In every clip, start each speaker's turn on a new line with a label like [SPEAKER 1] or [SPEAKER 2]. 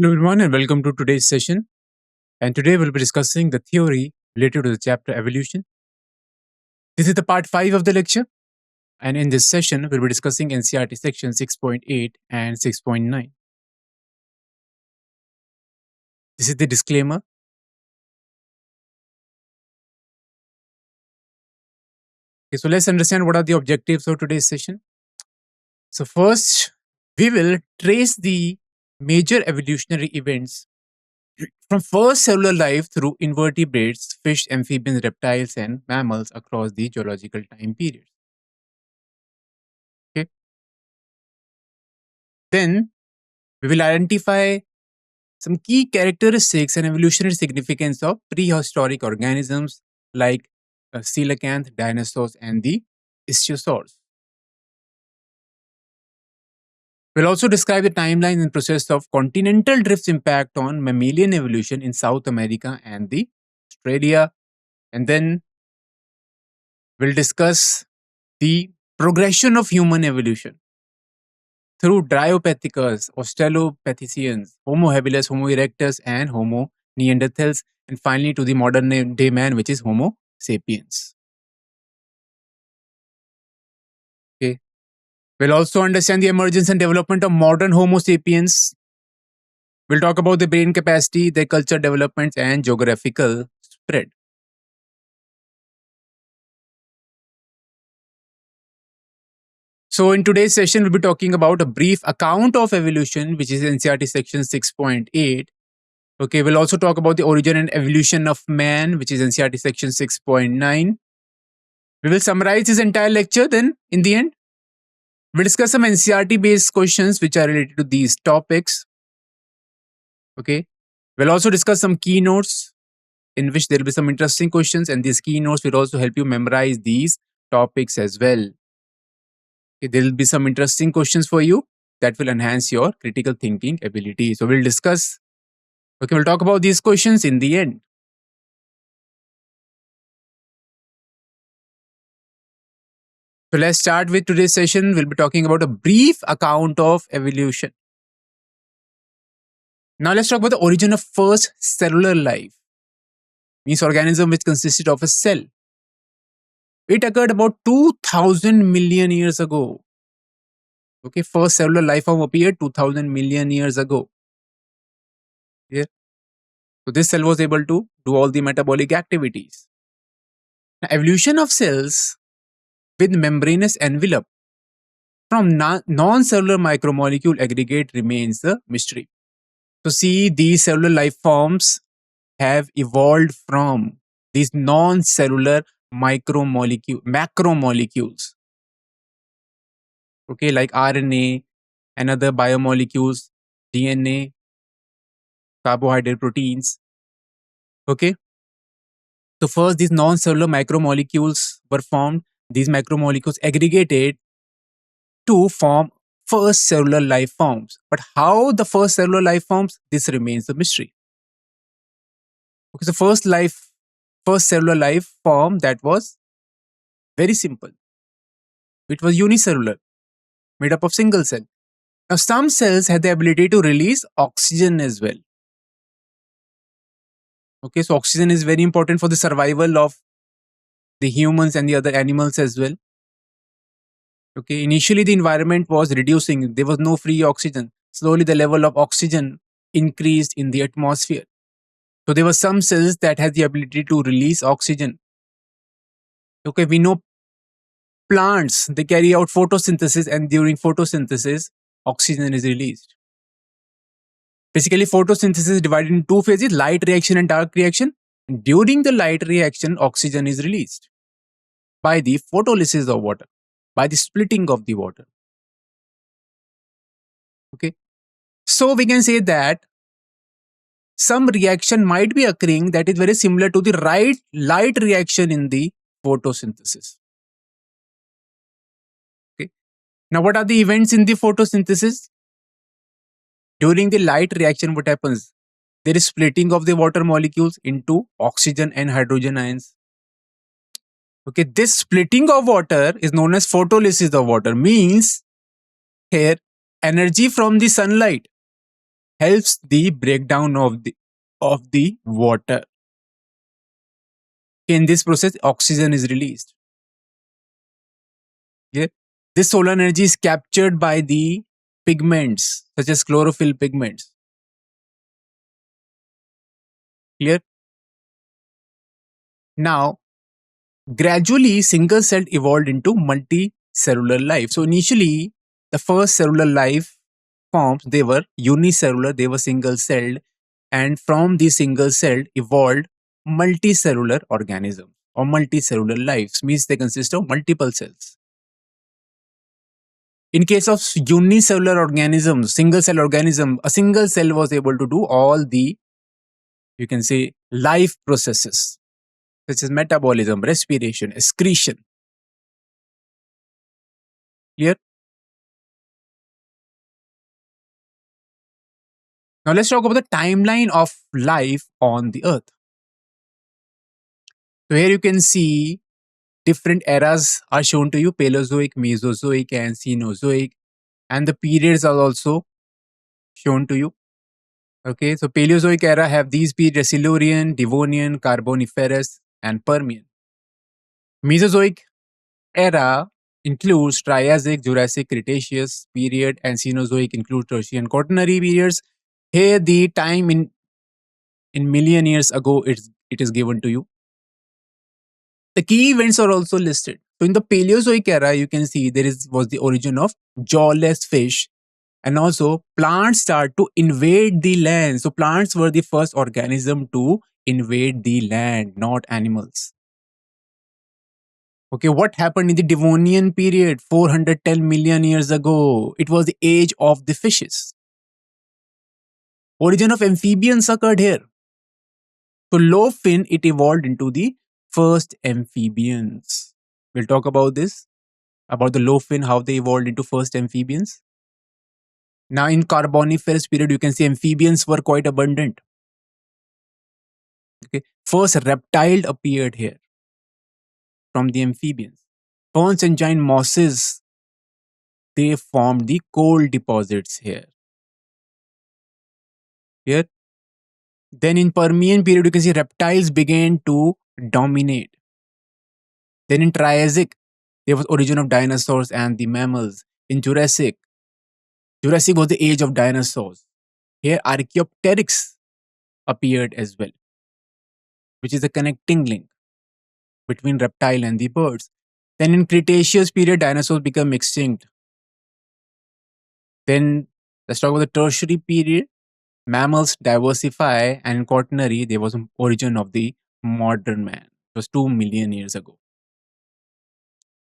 [SPEAKER 1] Hello everyone and welcome to today's session. And today we'll be discussing the theory related to the chapter evolution. This is the part 5 of the lecture. And in this session, we'll be discussing NCERT section 6.8 and 6.9. This is the disclaimer. Okay, so let's understand what are the objectives of today's session. So first, we will trace the major evolutionary events from first cellular life through invertebrates, fish, amphibians, reptiles, and mammals across the geological time period. Okay. Then we will identify some key characteristics and evolutionary significance of prehistoric organisms like coelacanth, dinosaurs, and the ichthyosaurs. We'll also describe the timeline and process of continental drift's impact on mammalian evolution in South America and the Australia. And then we'll discuss the progression of human evolution through Dryopethicus, Australopithecines, Homo habilis, Homo erectus, and Homo neanderthals, and finally to the modern day man, which is Homo sapiens. Okay. We'll also understand the emergence and development of modern Homo sapiens. We'll talk about the brain capacity, their culture developments, and geographical spread. So in today's session, we'll be talking about a brief account of evolution, which is NCERT section 6.8. Okay, we'll also talk about the origin and evolution of man, which is NCERT section 6.9. We will summarize this entire lecture. Then in the end, we'll discuss some NCERT-based questions which are related to these topics. Okay, we'll also discuss some keynotes in which there will be some interesting questions, and these keynotes will also help you memorize these topics as well. Okay, there will be some interesting questions for you that will enhance your critical thinking ability. So we'll discuss. Okay, we'll talk about these questions in the end. So let's start with today's session. We'll be talking about a brief account of evolution. Now let's talk about the origin of first cellular life. Means organism which consisted of a cell. It occurred about 2000 million years ago. Okay, first cellular life form appeared 2000 million years ago. Yeah. So this cell was able to do all the metabolic activities. Now, evolution of cells with membranous envelope from non-cellular macromolecule aggregate remains a mystery. So see, these cellular life forms have evolved from these non-cellular macromolecules. Okay, like RNA and other biomolecules, DNA, carbohydrate, proteins. Okay. So first, these non-cellular macromolecules were formed. These macromolecules aggregated to form first cellular life forms. But how the first cellular life forms, this remains a mystery. Okay, so first cellular life form, that was very simple. It was unicellular, made up of single cell. Now some cells had the ability to release oxygen as well. Okay, so oxygen is very important for the survival of the humans and the other animals as well. Okay, initially the environment was reducing. There was no free oxygen. Slowly the level of oxygen increased in the atmosphere. So there were some cells that had the ability to release oxygen. Okay, we know plants, they carry out photosynthesis, and during photosynthesis, oxygen is released. Basically, photosynthesis is divided in two phases, light reaction and dark reaction. During the light reaction, oxygen is released by the photolysis of water, by the splitting of the water. Okay, so we can say that some reaction might be occurring that is very similar to the light reaction in the photosynthesis. Okay, now what are the events in the photosynthesis? During the light reaction, what happens? There is splitting of the water molecules into oxygen and hydrogen ions. Okay, this splitting of water is known as photolysis of water. Means here energy from the sunlight helps the breakdown of the water. In this process, oxygen is released. Yeah. This solar energy is captured by the pigments such as chlorophyll pigments. Clear? Now, gradually, single cell evolved into multicellular life. So initially, the first cellular life forms, they were unicellular, they were single celled, and from the single celled evolved multicellular organisms or multicellular lives, means they consist of multiple cells. In case of unicellular organisms, single cell organism, a single cell was able to do all the, you can say, life processes such as metabolism, respiration, excretion. Clear? Now let's talk about the timeline of life on the earth. So here you can see different eras are shown to you: Paleozoic, Mesozoic, and Cenozoic, and the periods are also shown to you. Okay, so Paleozoic era have these periods: Silurian, Devonian, Carboniferous, and Permian. Mesozoic era includes Triassic, Jurassic, Cretaceous period, and Cenozoic includes Tertiary and Quaternary periods. Here the time in million years ago it is given to you. The key events are also listed. So in the Paleozoic era, you can see was the origin of jawless fish, and also plants start to invade the land. So plants were the first organism to invade the land, not animals. Okay, what happened in the Devonian period 410 million years ago? It was the age of the fishes. Origin of amphibians occurred here. So lobefin, it evolved into the first amphibians. We'll talk about this, about the lobefin, how they evolved into first amphibians. Now in Carboniferous period, you can see amphibians were quite abundant. Okay, first reptile appeared here from the amphibians. Ferns and giant mosses, they formed the coal deposits here. Here. Then in Permian period, you can see reptiles began to dominate. Then in Triassic, there was origin of dinosaurs and the mammals. In Jurassic was the age of dinosaurs. Here Archaeopteryx appeared as well, which is a connecting link between reptile and the birds. Then in Cretaceous period, dinosaurs become extinct. Then let's talk about the Tertiary period. Mammals diversify, and in Quaternary, there was an origin of the modern man. It was 2 million years ago.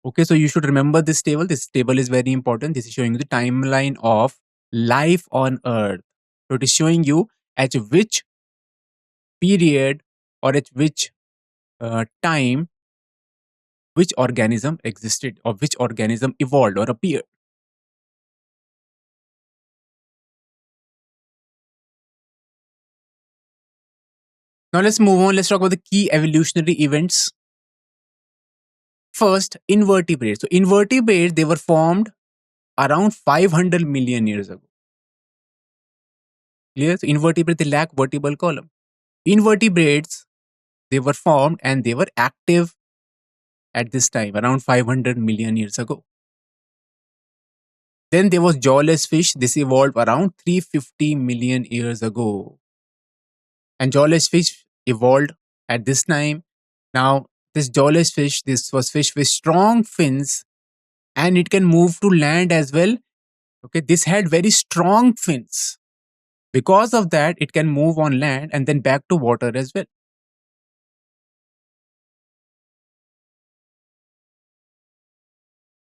[SPEAKER 1] Okay, so you should remember this table. This table is very important. This is showing you the timeline of life on Earth. So it is showing you at which period or at which time which organism existed or which organism evolved or appeared. Now let's move on. Let's talk about the key evolutionary events. First, invertebrates. So invertebrates, they were formed around 500 million years ago. Clear? So invertebrates, they lack vertebral column. Invertebrates, they were formed and they were active at this time, around 500 million years ago. Then there was jawless fish. This evolved around 350 million years ago. And jawless fish evolved at this time. Now, this jawless fish, this was fish with strong fins, and it can move to land as well. Okay, this had very strong fins. Because of that, it can move on land and then back to water as well.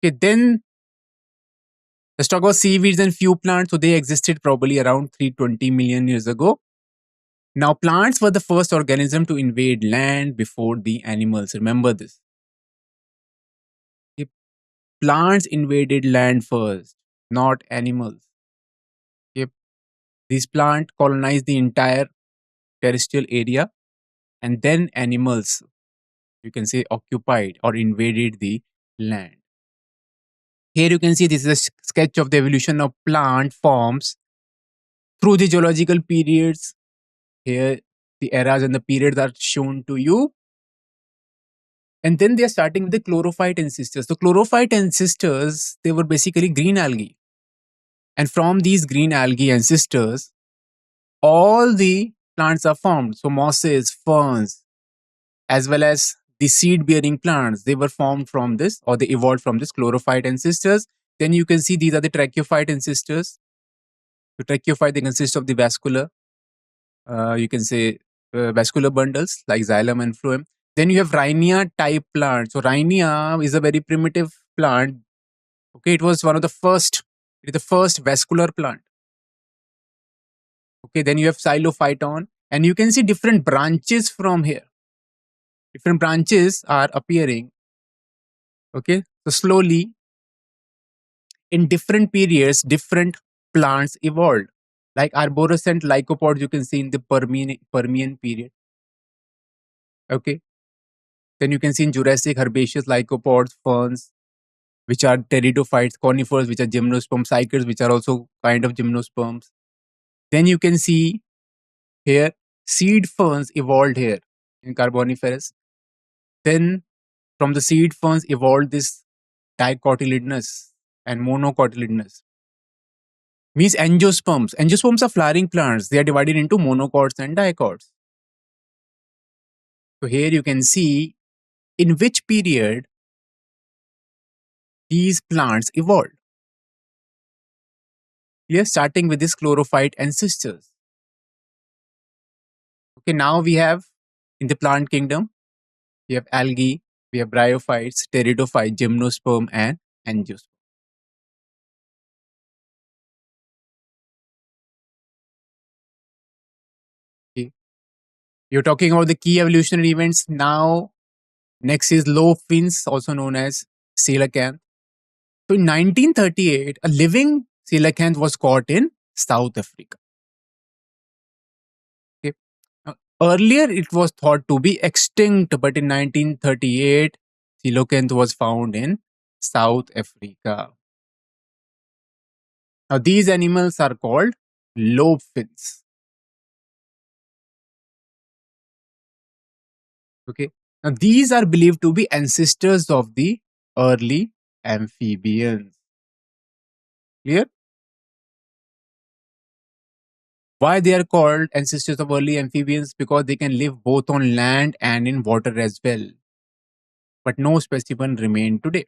[SPEAKER 1] Okay, then let's talk about seaweeds and few plants. So they existed probably around 320 million years ago. Now, plants were the first organism to invade land before the animals. Remember this. Okay, plants invaded land first, not animals. Okay, these plants colonized the entire terrestrial area, and then animals, you can say, occupied or invaded the land. Here you can see this is a sketch of the evolution of plant forms through the geological periods. Here, the eras and the periods are shown to you. And then they are starting with the chlorophyte ancestors. So chlorophyte ancestors, they were basically green algae. And from these green algae ancestors, all the plants are formed. So mosses, ferns, as well as the seed bearing plants, they were formed from this, or they evolved from this chlorophyte ancestors. Then you can see these are the tracheophyte ancestors. The tracheophyte, they consist of the vascular, you can say vascular bundles like xylem and phloem. Then you have rhinia type plant. So rhinia is a very primitive plant. Okay, it was one of the first, it is the first vascular plant. Okay, then you have xylophyton, and you can see different branches from here. Different branches are appearing. Okay, so slowly in different periods, different plants evolved. Like arborescent lycopods, you can see in the Permian period. Okay, then you can see in Jurassic herbaceous lycopods, ferns, which are pteridophytes, conifers, which are gymnosperms, cycads, which are also kind of gymnosperms. Then you can see here seed ferns evolved here in Carboniferous. Then from the seed ferns evolved this dicotyledonous and monocotyledonous. Means angiosperms. Angiosperms are flowering plants. They are divided into monocots and dicots. So here you can see in which period these plants evolved. We are starting with this chlorophyte ancestors. Okay, now we have in the plant kingdom, we have algae, we have bryophytes, pteridophytes, gymnosperm, and angiosperm. Okay. You're talking about the key evolutionary events. Now, next is lobefins, also known as coelacanth. So in 1938, a living coelacanth was caught in South Africa. Okay. Now, earlier, it was thought to be extinct, but in 1938, coelacanth was found in South Africa. Now, these animals are called lobefins. Okay. Now, these are believed to be ancestors of the early amphibians. Clear? Why they are called ancestors of early amphibians? Because they can live both on land and in water as well. But no specimen remain today.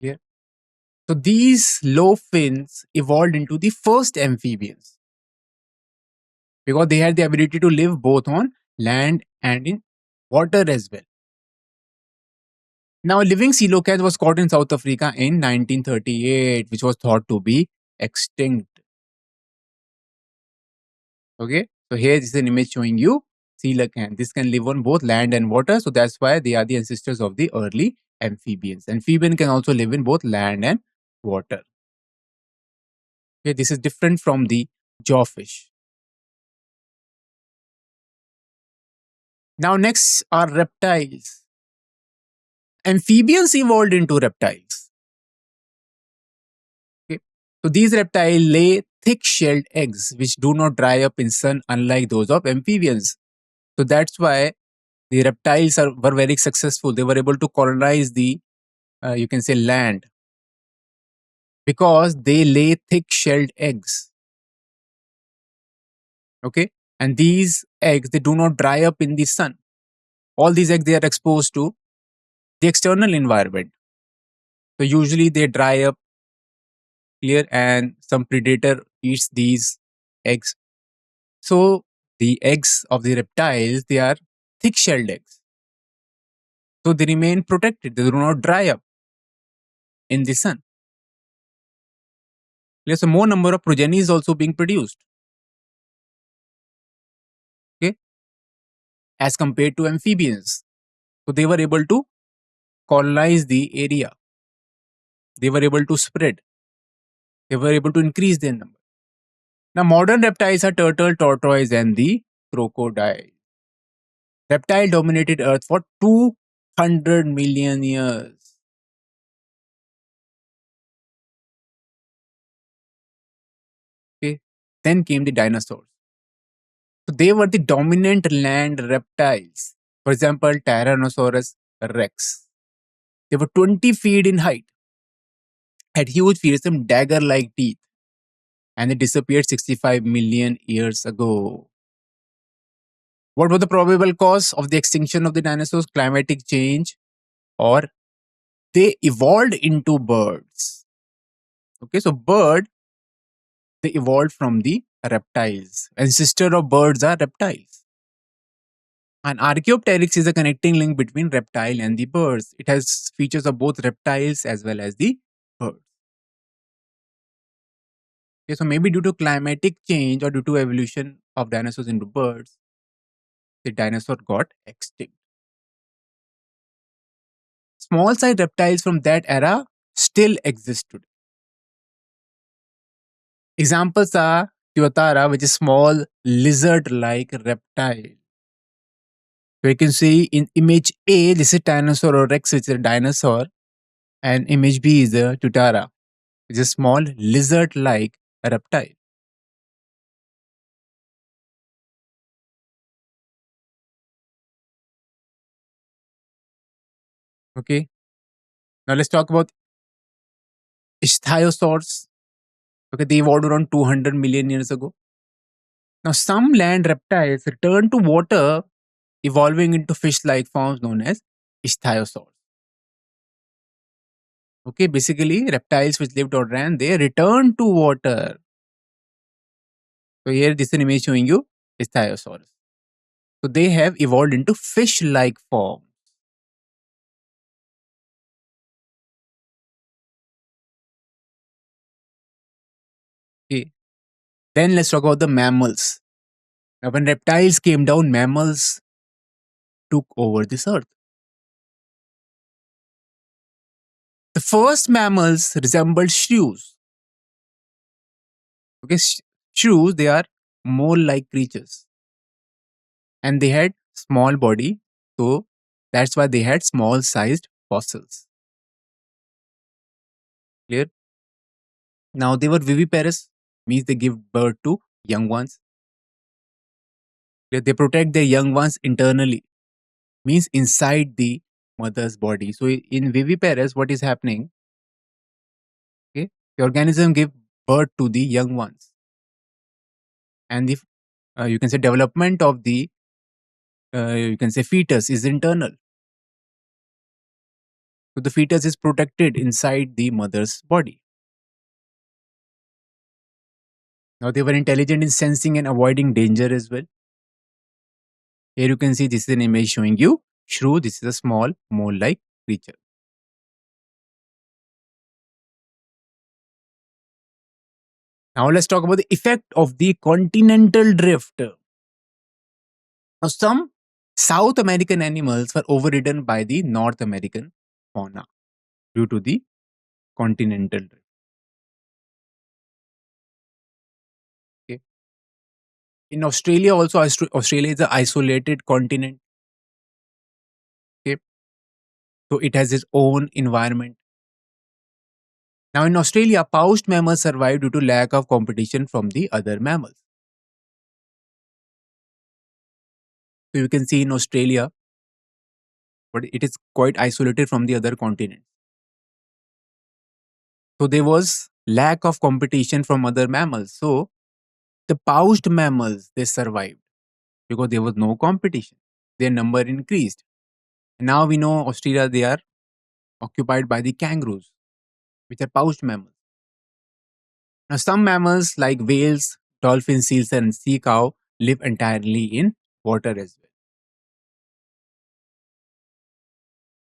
[SPEAKER 1] Clear? So these lobefins evolved into the first amphibians because they had the ability to live both on land and in water as well. Now, a living coelacanth was caught in South Africa in 1938, which was thought to be extinct. Okay, so here is an image showing you coelacanth. This can live on both land and water, so that's why they are the ancestors of the early amphibians. Amphibian can also live in both land and water. Okay, this is different from the jawfish. Now, next are reptiles. Amphibians evolved into reptiles. Okay, so these reptiles lay thick-shelled eggs which do not dry up in sun, unlike those of amphibians. So that's why the reptiles were very successful. They were able to colonize the, you can say, land, because they lay thick-shelled eggs. Okay, and these eggs, they do not dry up in the sun. All these eggs, they are exposed to the external environment. So usually they dry up here, and some predator eats these eggs. So the eggs of the reptiles, they are thick-shelled eggs. So they remain protected. They do not dry up in the sun. There's a more number of progeny is also being produced. Okay, as compared to amphibians. So they were able to colonize the area. They were able to spread. They were able to increase their number. Now, modern reptiles are turtle, tortoise, and the crocodile. Reptile dominated Earth for 200 million years. Then came the dinosaurs. So they were the dominant land reptiles. For example, Tyrannosaurus rex. They were 20 feet in height, had huge fearsome dagger-like teeth, and they disappeared 65 million years ago. What was the probable cause of the extinction of the dinosaurs? Climatic change, or they evolved into birds. Okay, so bird, they evolved from the reptiles. Ancestor of birds are reptiles. And Archaeopteryx is a connecting link between reptile and the birds. It has features of both reptiles as well as the birds. Okay, so maybe due to climatic change or due to evolution of dinosaurs into birds, the dinosaur got extinct. Small size reptiles from that era still exist today. Examples are Tuatara, which is small lizard-like reptile. So you can see in image A, this is Tyrannosaurus rex, which is a dinosaur, and image B is a Tuatara, which is a small lizard-like reptile. Okay. Now let's talk about ichthyosaurs. Okay, they evolved around 200 million years ago. Now some land reptiles return to water, evolving into fish-like forms known as ichthyosaurs. Okay, basically reptiles which lived or ran, they return to water. So here this is an image showing you ichthyosaurs. So they have evolved into fish-like form. Okay. Then let's talk about the mammals. Now when reptiles came down, mammals took over this earth. The first mammals resembled shrews. Okay, shrews, they are mole-like creatures. And they had small body, so that's why they had small-sized fossils. Clear? Now they were viviparous, means they give birth to young ones. They protect their young ones internally, means inside the mother's body. So in viviparous, what is happening? Okay, the organism give birth to the young ones, and the you can say development of the you can say fetus is internal. So the fetus is protected inside the mother's body. Now they were intelligent in sensing and avoiding danger as well. Here you can see this is an image showing you shrew. This is a small mole-like creature. Now let's talk about the effect of the continental drift. Now some South American animals were overridden by the North American fauna due to the continental drift. Okay. In Australia also, Australia is an isolated continent. Okay. So it has its own environment. Now in Australia, pouched mammals survive due to lack of competition from the other mammals. So you can see in Australia, but it is quite isolated from the other continents. So there was lack of competition from other mammals. So the pouched mammals, they survived because there was no competition. Their number increased. Now we know Australia, they are occupied by the kangaroos, which are pouched mammals. Now some mammals like whales, dolphins, seals and sea cow live entirely in water as well.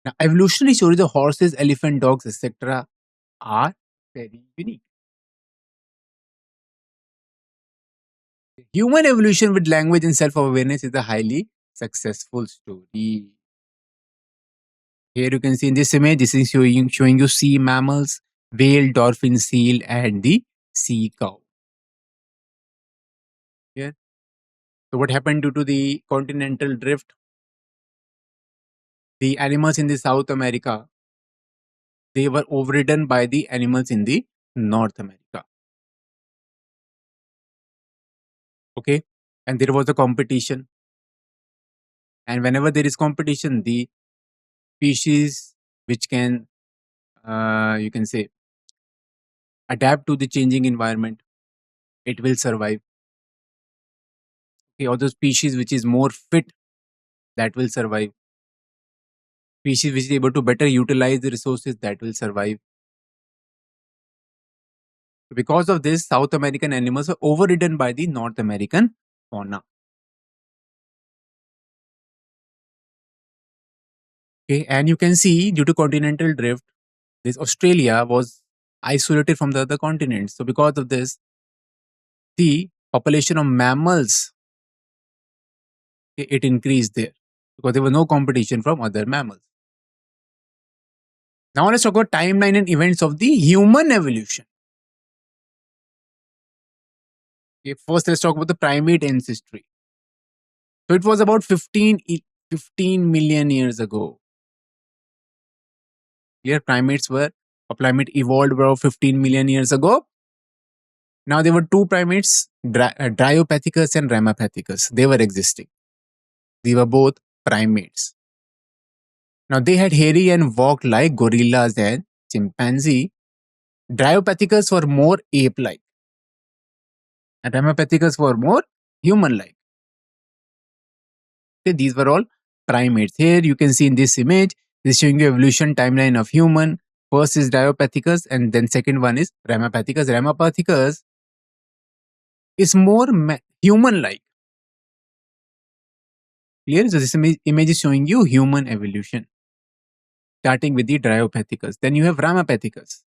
[SPEAKER 1] Now evolutionary stories of horses, elephant, dogs, etc. are very unique. Human evolution with language and self-awareness is a highly successful story. Here you can see in this image, this is showing you sea mammals, whale, dolphin, seal, and the sea cow. Yeah. So what happened due to the continental drift? The animals in the South America, they were overridden by the animals in the North America. Okay. And there was a competition. And whenever there is competition, the species which can, you can say, adapt to the changing environment, it will survive. Okay. Or the species which is more fit, that will survive. Species which is able to better utilize the resources, that will survive. Because of this, South American animals were overridden by the North American fauna. Okay, and you can see due to continental drift, this Australia was isolated from the other continents. So because of this, the population of mammals, it increased there because there was no competition from other mammals. Now let's talk about timeline and events of the human evolution. Okay, first let's talk about the primate ancestry. So it was about 15 million years ago. Here primates were, a primate evolved about 15 million years ago. Now there were two primates, Dryopethicus and Ramapethicus. They were existing. They were both primates. Now they had hairy and walked like gorillas and chimpanzee. Dryopethicus were more ape-like, and Ramapethicus were more human-like. Okay, these were all primates. Here you can see in this image, this is showing you evolution timeline of human. First is Dryopethicus, and then second one is Ramapethicus. Ramapethicus is more human-like. Clear? So this image is showing you human evolution, starting with the Dryopethicus. Then you have Ramapethicus.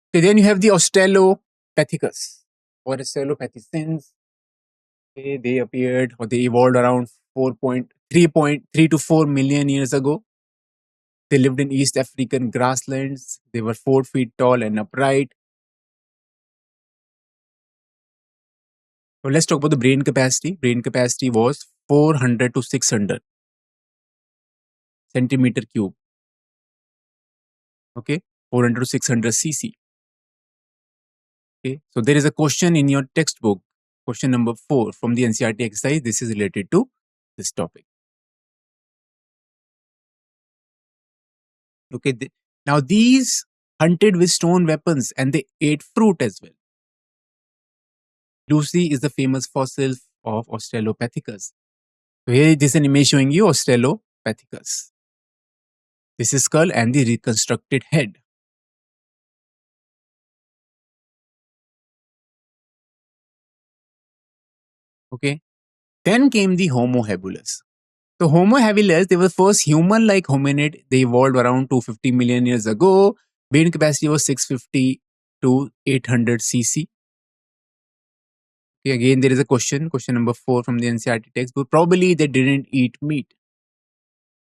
[SPEAKER 1] Okay, then you have the Australopithecus or Australopithecines. Okay, they appeared or they evolved around 3.3 to 4 million years ago. They lived in East African grasslands. They were 4 feet tall and upright. So let's talk about the brain capacity. Brain capacity was 400 to 600 centimeter cube. Okay, 400 to 600 cc. Okay, so there is a question in your textbook, question number 4 from the NCERT exercise. This is related to this topic. Okay, now these hunted with stone weapons and they ate fruit as well. Lucy is the famous fossil of Australopithecus. So here this is an image showing you Australopithecus. This is skull and the reconstructed head. Okay. Then came the Homo habilis. So Homo habilis, they were first human-like hominid. They evolved around 250 million years ago. Brain capacity was 650 to 800 cc. Okay, again, there is a question number 4 from the NCERT textbook. Probably they didn't eat meat.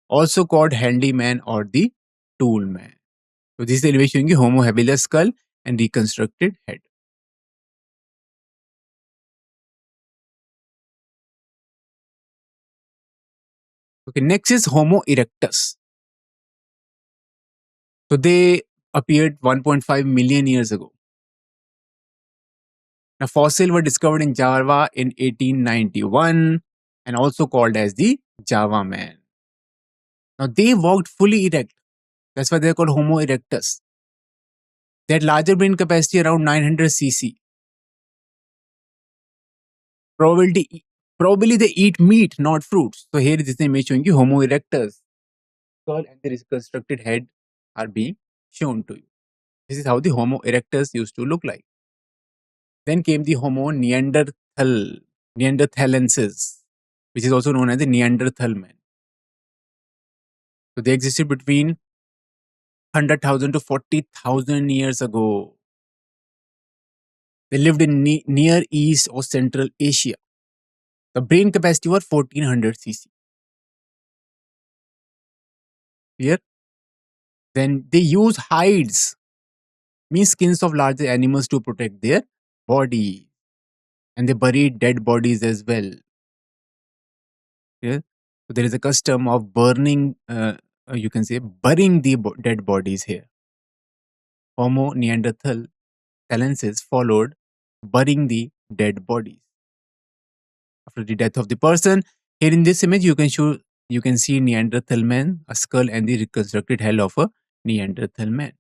[SPEAKER 1] Also called handyman or the tool man. So this is the image showing you Homo habilis skull and reconstructed head. Okay, next is Homo erectus. So they appeared 1.5 million years ago. Now fossils were discovered in Java in 1891 and also called as the Java man. Now they walked fully erect. That's why they're called Homo erectus. They had larger brain capacity around 900 cc. Probably they eat meat, not fruits. So here is the image showing you Homo erectus. Skull and the reconstructed head are being shown to you. This is how the Homo erectus used to look like. Then came the Homo neanderthalensis, which is also known as the Neanderthal man. So they existed between 100,000 to 40,000 years ago. They lived in Near East or Central Asia. The brain capacity was 1400 cc. Here, then they use hides, means skins of larger animals to protect their body, and they buried dead bodies as well. Yeah, so there is a custom of burning, you can say, burying the dead bodies here. Homo neanderthal silences followed burying the dead bodies. After the death of the person, here in this image, you can see Neanderthal man, a skull, and the reconstructed head of a Neanderthal man.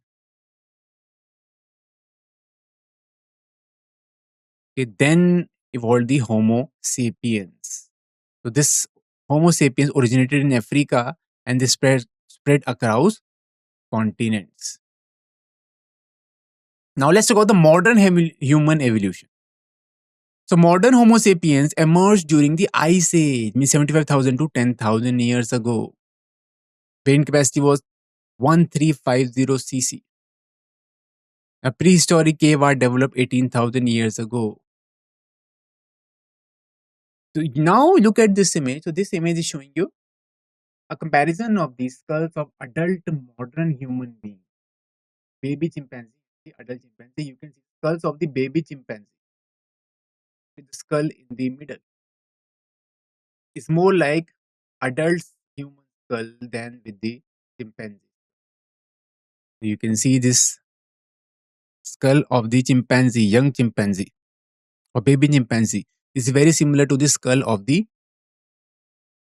[SPEAKER 1] It then evolved the Homo sapiens. So this Homo sapiens originated in Africa and they spread across continents. Now let's talk about the modern human evolution. So modern Homo sapiens emerged during the Ice Age, means 75,000 to 10,000 years ago. Brain capacity was 1350 cc. A prehistoric cave art developed 18,000 years ago. So now look at this image. So this image is showing you a comparison of the skulls of adult modern human beings. Baby chimpanzee, the adult chimpanzee. You can see skulls of the baby chimpanzee with the skull in the middle. It's more like adult human skull than with the chimpanzee. You can see this skull of the chimpanzee, young chimpanzee or baby chimpanzee is very similar to the skull of the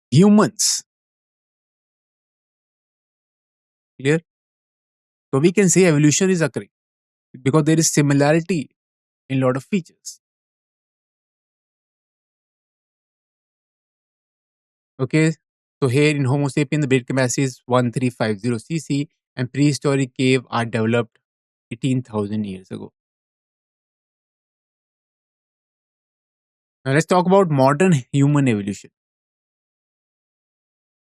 [SPEAKER 1] humans. Clear? So we can say evolution is occurring because there is similarity in a lot of features. Okay, so here in Homo sapien, the brain capacity is 1350 cc and prehistoric cave are developed 18,000 years ago. Now let's talk about modern human evolution.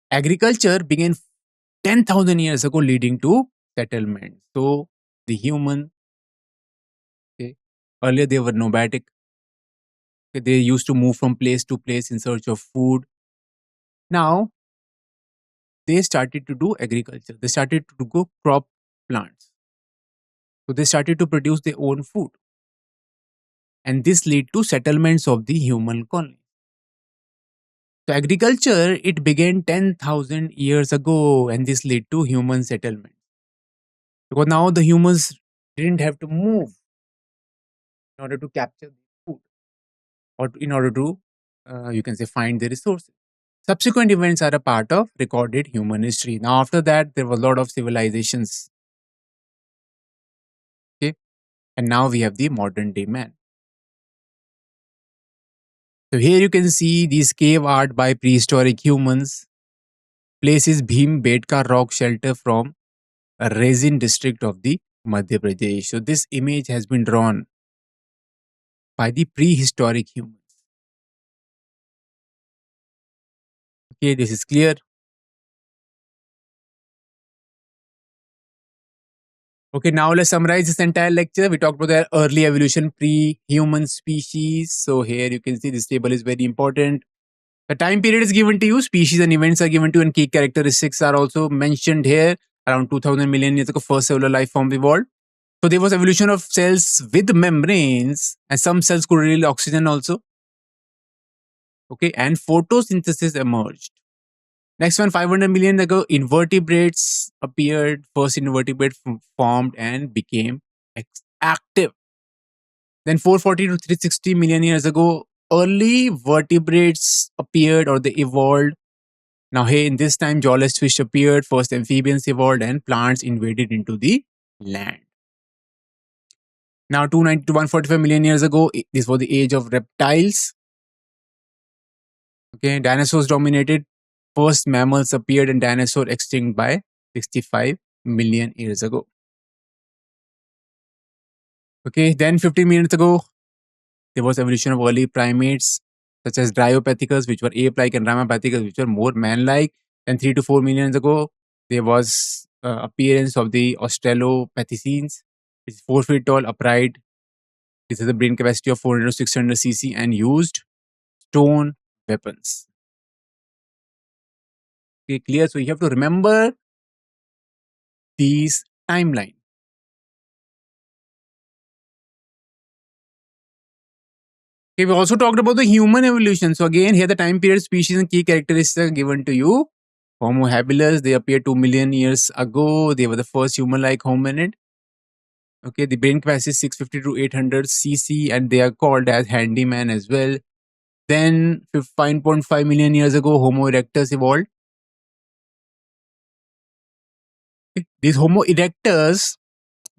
[SPEAKER 1] Agriculture began 10,000 years ago leading to settlement. So the human, okay, earlier they were nomadic. Okay, they used to move from place to place in search of food. Now they started to do agriculture. They started to grow crop plants. So they started to produce their own food. And this led to settlements of the human colony. So agriculture, it began 10,000 years ago and this led to human settlement. Because now the humans didn't have to move in order to capture the food or in order to, you can say, find the resources. Subsequent events are a part of recorded human history. Now after that, there was a lot of civilizations. Okay, and now we have the modern day man. So here you can see these cave art by prehistoric humans. Places Bhim-Betka rock shelter from a resin district of the Madhya Pradesh. So this image has been drawn by the prehistoric humans. Okay, this is clear. Okay, now let's summarize this entire lecture. We talked about the early evolution, pre-human species. So here you can see this table is very important. The time period is given to you, species and events are given to you, and key characteristics are also mentioned here. Around 2000 million years ago, first cellular life form evolved. So there was evolution of cells with membranes, and some cells could release oxygen also. Okay, and photosynthesis emerged. Next one, 500 million ago, invertebrates appeared. First invertebrate formed and became active. Then 440 to 360 million years ago, early vertebrates appeared or they evolved. Now here in this time, jawless fish appeared, first amphibians evolved and plants invaded into the land. Now 290 to 145 million years ago, this was the age of reptiles. Okay, dinosaurs dominated. First mammals appeared and dinosaur extinct by 65 million years ago. Okay, then 15 minutes ago, there was evolution of early primates such as Dryopethicus, which were ape-like, and Ramapethicus, which were more man-like. Then 3 to 4 million ago, there was appearance of the Australopithecines, which is 4 feet tall, upright. This has a brain capacity of 400 to 600 cc and used stone weapons. Okay, clear? So you have to remember these timeline. Okay, we also talked about the human evolution. So again, here the time period, species and key characteristics are given to you. Homo habilis, they appeared 2 million years ago. They were the first human-like hominid. Okay, the brain capacity is 650 to 800 cc, and they are called as handyman as well. Then 5.5 million years ago, Homo erectus evolved. Okay. These Homo erectus,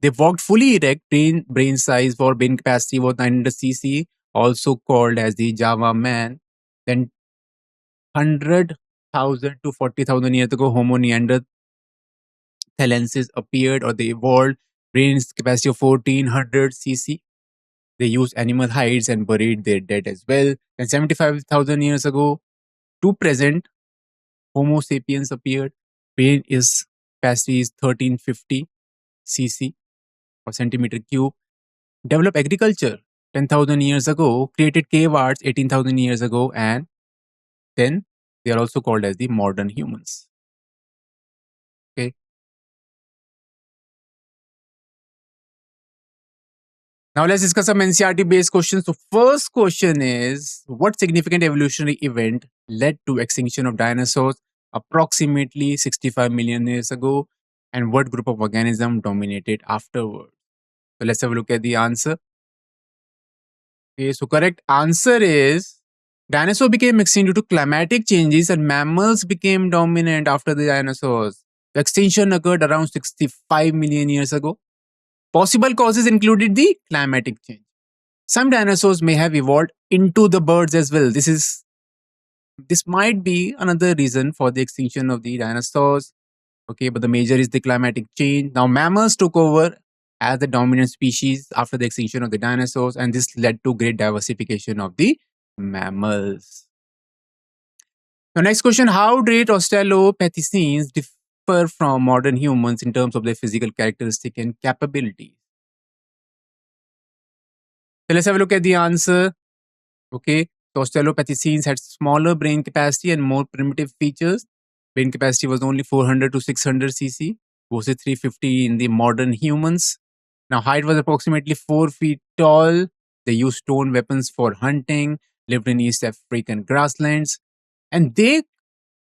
[SPEAKER 1] they walked fully erect. Brain size for brain capacity was 900 cc, also called as the Java man. Then 100,000 to 40,000 years ago, Homo neanderthalensis appeared, or they evolved. Brain capacity of 1400 cc. They used animal hides and buried their dead as well. Then 75,000 years ago to present, Homo sapiens appeared. Brain is capacity is 1350 cc or centimeter cube. Developed agriculture 10,000 years ago. Created cave arts 18,000 years ago, and then they are also called as the modern humans. Okay. Now let's discuss some NCRT based questions. So first question is, what significant evolutionary event led to extinction of dinosaurs approximately 65 million years ago, and what group of organisms dominated afterward? So let's have a look at the answer. Okay, so correct answer is dinosaurs became extinct due to climatic changes and mammals became dominant after the dinosaurs. The extinction occurred around 65 million years ago. Possible causes included the climatic change. Some dinosaurs may have evolved into the birds as well. This might be another reason for the extinction of the dinosaurs. Okay, but the major is the climatic change. Now mammals took over as the dominant species after the extinction of the dinosaurs, and this led to great diversification of the mammals. Now next question, how did Australopithecines differ from modern humans in terms of their physical characteristic and capabilities? So let's have a look at the answer. Okay, so Australopithecines had smaller brain capacity and more primitive features. Brain capacity was only 400 to 600 cc versus 350 in the modern humans. Now height was approximately 4 feet tall. They used stone weapons for hunting, lived in East African grasslands, and they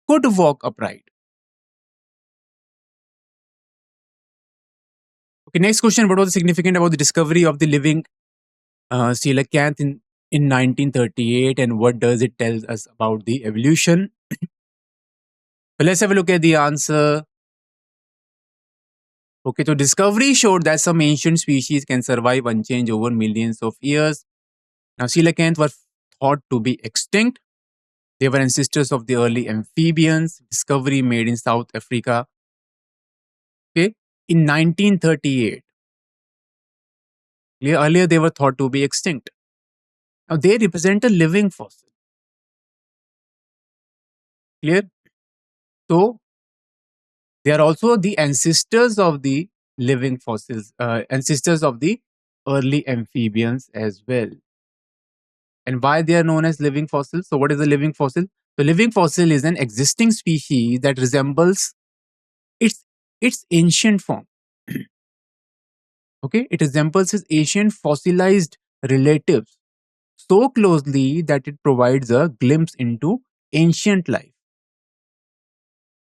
[SPEAKER 1] could walk upright. Okay, next question, what was significant about the discovery of the living coelacanth in 1938, and what does it tell us about the evolution? So let's have a look at the answer. Okay, so discovery showed that some ancient species can survive unchanged over millions of years. Now, coelacanth were thought to be extinct. They were ancestors of the early amphibians. Discovery made in South Africa. Okay, in 1938. Earlier, they were thought to be extinct. Now, they represent a living fossil. Clear? So, they are also the ancestors of the living fossils, ancestors of the early amphibians as well. And why they are known as living fossils? So what is a living fossil? The living fossil is an existing species that resembles its ancient form. Okay, it resembles its ancient fossilized relatives so closely that it provides a glimpse into ancient life.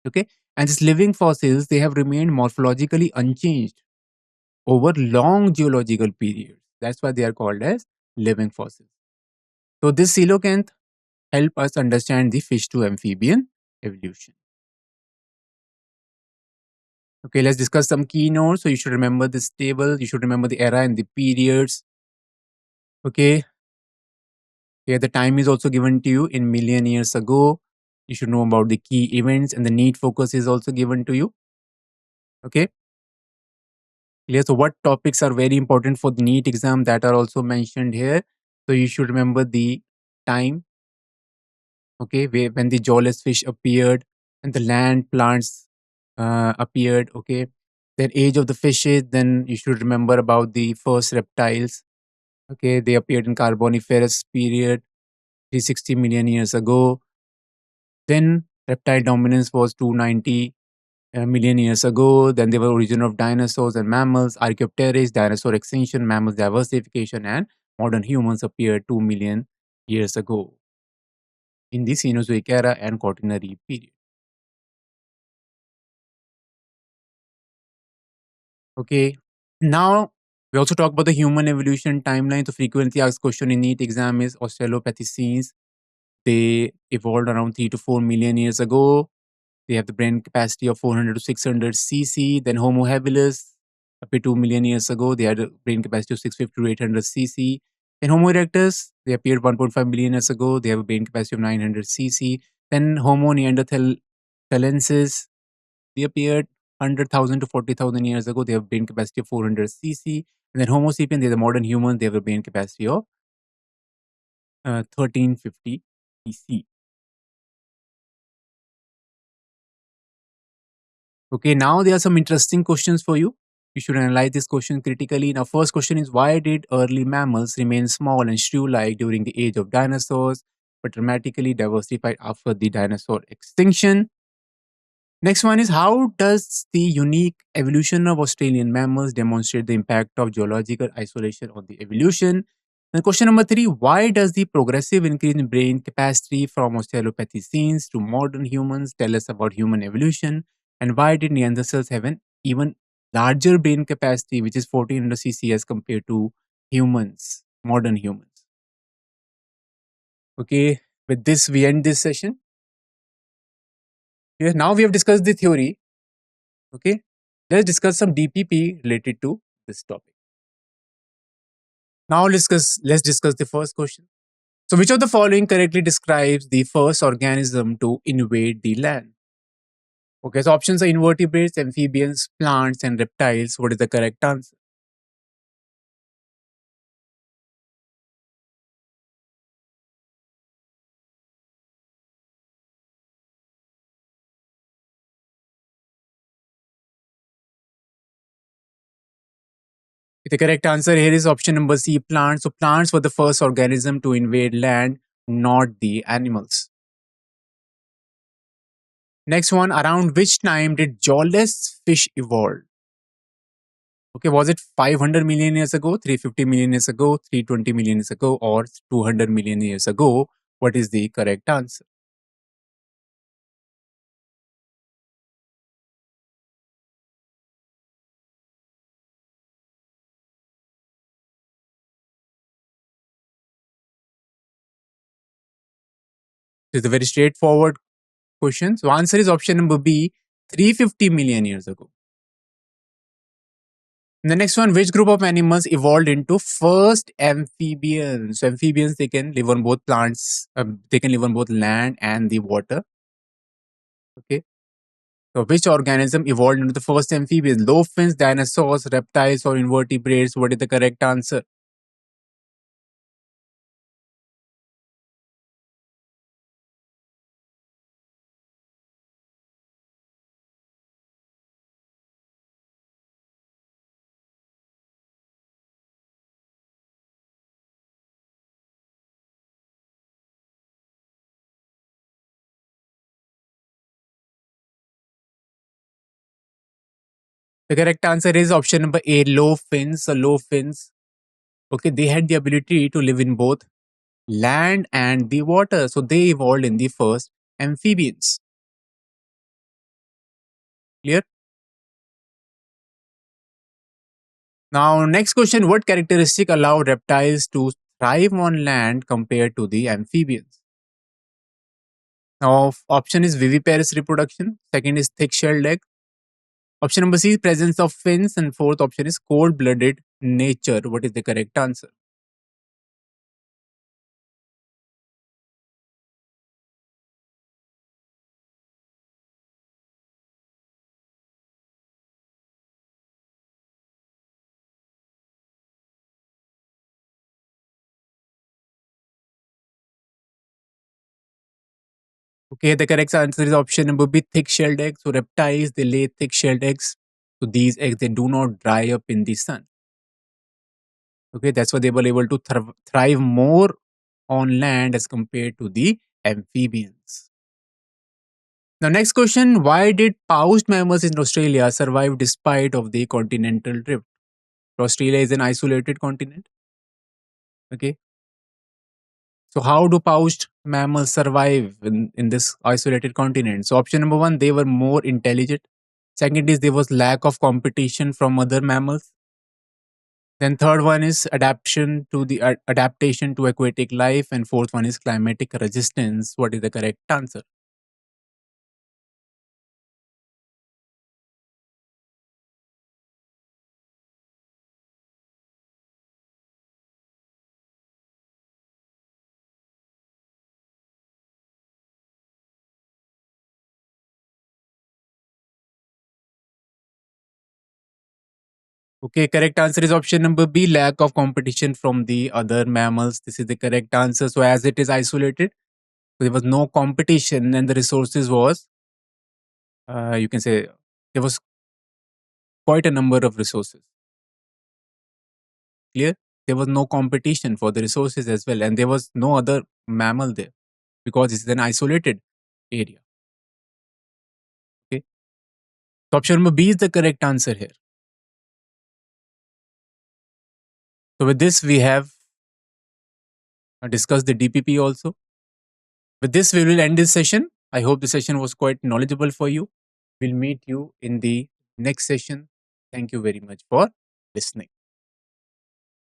[SPEAKER 1] Okay, and these living fossils, they have remained morphologically unchanged over long geological periods. That's why they are called as living fossils. So this coelacanth help us understand the fish to amphibian evolution. Okay, let's discuss some keynotes. So you should remember this table. You should remember the era and the periods. Okay. Here the time is also given to you in million years ago. You should know about the key events, and the need focus is also given to you. Okay. Clear. So what topics are very important for the NEET exam that are also mentioned here. So you should remember the time. Okay, when the jawless fish appeared and the land plants appeared. Okay, then age of the fishes. Then you should remember about the first reptiles. Okay, they appeared in Carboniferous period 360 million years ago. Then reptile dominance was 290 million years ago. Then there were origin of dinosaurs and mammals, Archaeopteryx, dinosaur extinction, mammals diversification, and modern humans appeared 2 million years ago in the Cenozoic era and Quaternary period. Okay, now We also talk about the human evolution timeline. The frequently asked question in NEET exam is Australopithecines. They evolved around 3 to 4 million years ago. They have the brain capacity of 400 to 600 cc. Then Homo habilis, up to 2 million years ago, they had a brain capacity of 650 to 800 cc. Then Homo erectus, they appeared 1.5 million years ago. They have a brain capacity of 900 cc. Then Homo neanderthalensis, they appeared 100,000 to 40,000 years ago. They have a brain capacity of 400 cc. And then Homo sapiens, they're the modern humans. They have a brain capacity of 1350 cc. Okay, now there are some interesting questions for you. You should analyze this question critically. Now, first question is, why did early mammals remain small and shrew-like during the age of dinosaurs, but dramatically diversified after the dinosaur extinction? Next one is, how does the unique evolution of Australian mammals demonstrate the impact of geological isolation on the evolution? And question number 3, why does the progressive increase in brain capacity from Australopithecines to modern humans tell us about human evolution? And why did Neanderthals have an even larger brain capacity, which is 1400 cc as compared to humans, modern humans? Okay, with this, we end this session. Yes, now we have discussed the theory. Okay, let's discuss some DPP related to this topic. Now let's discuss the first question. So, which of the following correctly describes the first organism to invade the land? Okay, so options are invertebrates, amphibians, plants, and reptiles. What is the correct answer? The correct answer here is option number C, plants. So, plants were the first organism to invade land, not the animals. Next one, around which time did jawless fish evolve? Okay, was it 500 million years ago, 350 million years ago, 320 million years ago, or 200 million years ago? What is the correct answer? It's a very straightforward question. So, answer is option number B, 350 million years ago. And the next one, which group of animals evolved into first amphibians? So, amphibians, they can live on both plants, they can live on both land and the water. Okay. So, which organism evolved into the first amphibians? Lobefins, dinosaurs, reptiles, or invertebrates? What is the correct answer? The correct answer is option number A, lobefins. So, lobefins, okay, they had the ability to live in both land and the water. So, they evolved in the first amphibians. Clear? Now, next question, what characteristic allow reptiles to thrive on land compared to the amphibians? Now, option is viviparous reproduction. Second is thick-shelled egg. Option number C is presence of fins. And fourth option is cold-blooded nature. What is the correct answer? Okay, the correct answer is option number B, thick-shelled egg. So, reptiles, they lay thick-shelled eggs. So, these eggs, they do not dry up in the sun. Okay, that's why they were able to thrive more on land as compared to the amphibians. Now, next question, why did paused mammals in Australia survive despite of the continental drift? Australia is an isolated continent. Okay. So, how do paused mammals survive in this isolated continent? So, option number one, they were more intelligent. Second is there was lack of competition from other mammals. Then third one is adaptation to aquatic life, and fourth one is climatic resistance. What is the correct answer? Okay, correct answer is option number B, lack of competition from the other mammals. This is the correct answer. So as it is isolated, there was no competition, and the resources was, you can say, there was quite a number of resources. Clear? There was no competition for the resources as well, and there was no other mammal there because it's an isolated area. Okay. So option number B is the correct answer here. So with this, we have discussed the DPP also. With this, we will end this session. I hope the session was quite knowledgeable for you. We'll meet you in the next session. Thank you very much for listening.